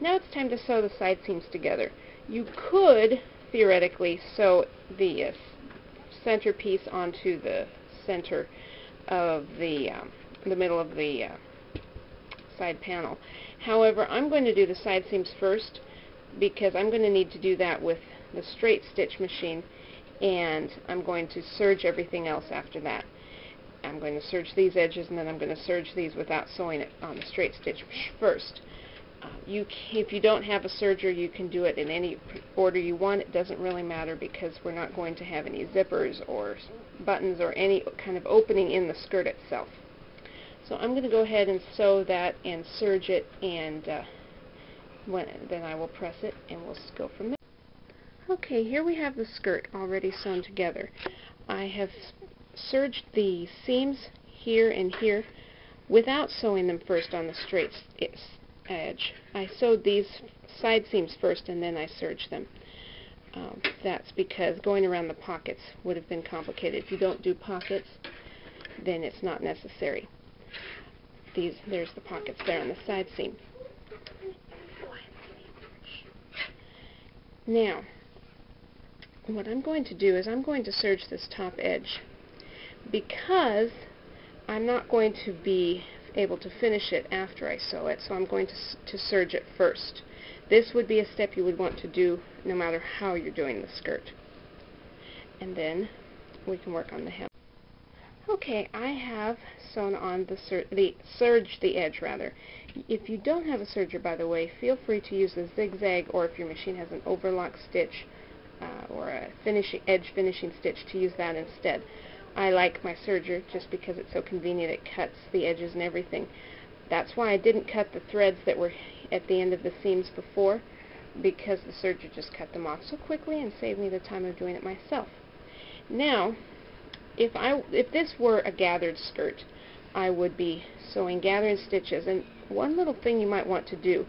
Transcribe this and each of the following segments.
Now it's time to sew the side seams together. You could theoretically sew the centerpiece onto the center of the middle of the side panel. However, I'm going to do the side seams first because I'm going to need to do that with the straight stitch machine, and I'm going to serge everything else after that. I'm going to serge these edges, and then I'm going to serge these without sewing it on the straight stitch first. If you don't have a serger, you can do it in any order you want. It doesn't really matter because we're not going to have any zippers or buttons or any kind of opening in the skirt itself. So I'm going to go ahead and sew that and serge it, and then I will press it and we'll go from there. Okay, here we have the skirt already sewn together. I have serged the seams here and here without sewing them first on the straight edge. I sewed these side seams first and then I serged them. That's because going around the pockets would have been complicated. If you don't do pockets, then it's not necessary. There's the pockets there on the side seam. Now, what I'm going to do is I'm going to serge this top edge because I'm not going to be able to finish it after I sew it, so I'm going to serge it first. This would be a step you would want to do no matter how you're doing the skirt. And then we can work on the hem. Okay, I have sewn on serged the edge rather. If you don't have a serger, by the way, feel free to use a zigzag, or if your machine has an overlock stitch or a edge finishing stitch, to use that instead. I like my serger just because it's so convenient. It cuts the edges and everything. That's why I didn't cut the threads that were at the end of the seams before, because the serger just cut them off so quickly and saved me the time of doing it myself. Now, if this were a gathered skirt, I would be sewing gathering stitches. And one little thing you might want to do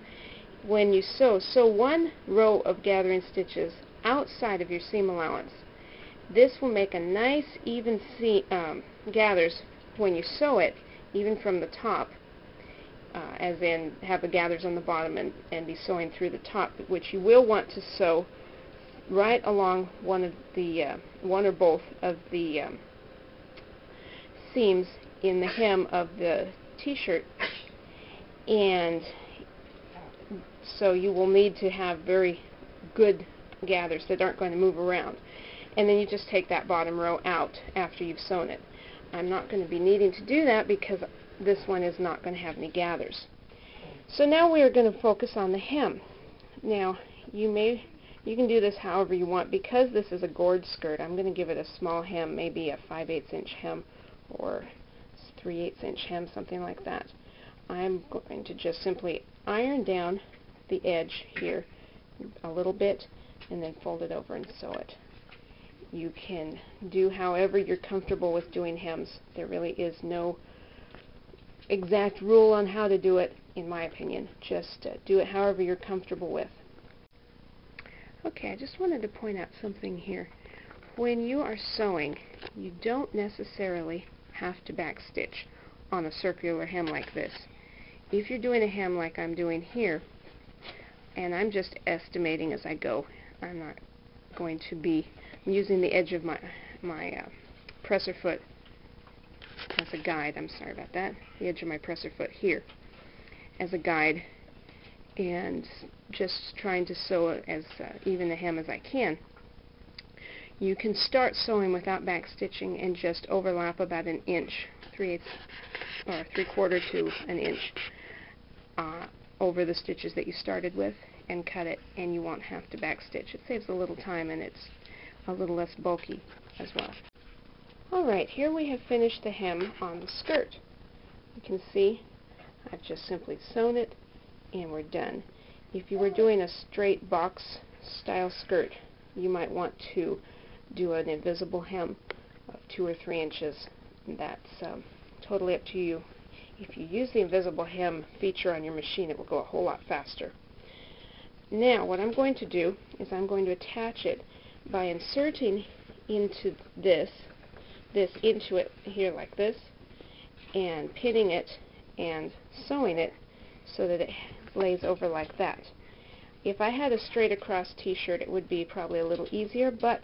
when you sew one row of gathering stitches outside of your seam allowance. This will make a nice even gathers when you sew it, even from the top, as in have the gathers on the bottom and be sewing through the top, which you will want to sew right along one or both of the seams in the hem of the t-shirt, and so you will need to have very good gathers that aren't going to move around. And then you just take that bottom row out after you've sewn it. I'm not going to be needing to do that because this one is not going to have any gathers. So now we are going to focus on the hem. Now you can do this however you want. Because this is a gored skirt, I'm going to give it a small hem, maybe a 5/8 inch hem or 3/8 inch hem, something like that. I'm going to just simply iron down the edge here a little bit and then fold it over and sew it. You can do however you're comfortable with doing hems. There really is no exact rule on how to do it, in my opinion. Just do it however you're comfortable with. Okay, I just wanted to point out something here. When you are sewing, you don't necessarily have to backstitch on a circular hem like this. If you're doing a hem like I'm doing here, and I'm just estimating as I go, I'm not going to be using the edge of my presser foot as a guide. I'm sorry about that. The edge of my presser foot here as a guide, and just trying to sew as even a hem as I can. You can start sewing without backstitching and just overlap about an inch, 3/8 or 3/4 to an inch over the stitches that you started with, and cut it, and you won't have to backstitch. It saves a little time, and it's a little less bulky as well. Alright, here we have finished the hem on the skirt. You can see I've just simply sewn it and we're done. If you were doing a straight box style skirt, you might want to do an invisible hem of 2 or 3 inches. That's totally up to you. If you use the invisible hem feature on your machine, it will go a whole lot faster. Now what I'm going to do is I'm going to attach it by inserting into this into it here like this, and pinning it and sewing it so that lays over like that. If I had a straight across t-shirt, it would be probably a little easier, but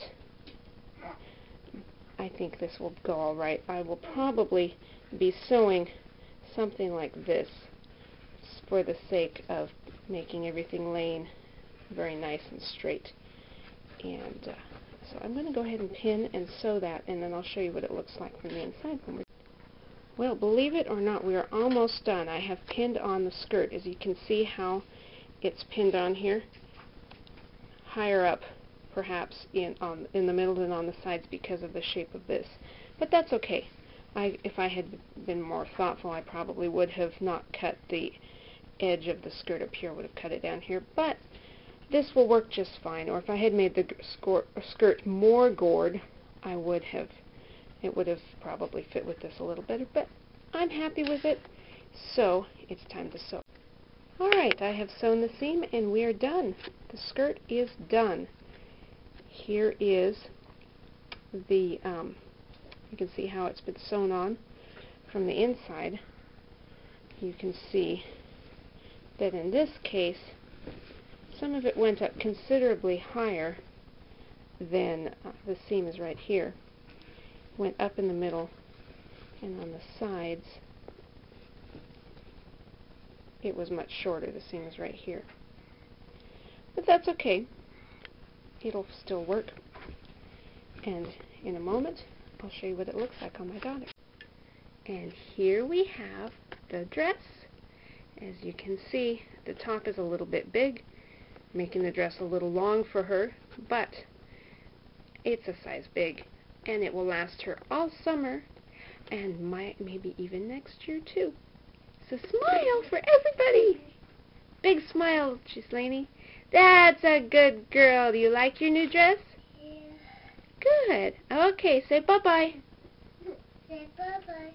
I think this will go all right. I will probably be sewing something like this for the sake of making everything laying very nice and straight. And so I'm going to go ahead and pin and sew that, and then I'll show you what it looks like from the inside. Well, believe it or not, we are almost done. I have pinned on the skirt. As you can see how it's pinned on here, higher up perhaps in the middle than on the sides because of the shape of this. But that's okay. If I had been more thoughtful, I probably would have not cut the edge of the skirt up here. I would have cut it down here. But this will work just fine. Or if I had made the skirt more gored, it would have probably fit with this a little better. But I'm happy with it, so it's time to sew. Alright, I have sewn the seam and we are done. The skirt is done. Here is the, you can see how it's been sewn on from the inside. You can see that in this case, some of it went up considerably higher than the seam is right here. Went up in the middle, and on the sides, it was much shorter. The seam is right here. But that's okay. It'll still work. And in a moment, I'll show you what it looks like on my daughter. And here we have the dress. As you can see, the top is a little bit big, making the dress a little long for her, but it's a size big, and it will last her all summer, and maybe even next year too. So smile for everybody! Big smile, Ghislaine. That's a good girl. Do you like your new dress? Yeah. Good. Okay, say bye-bye. Say bye-bye.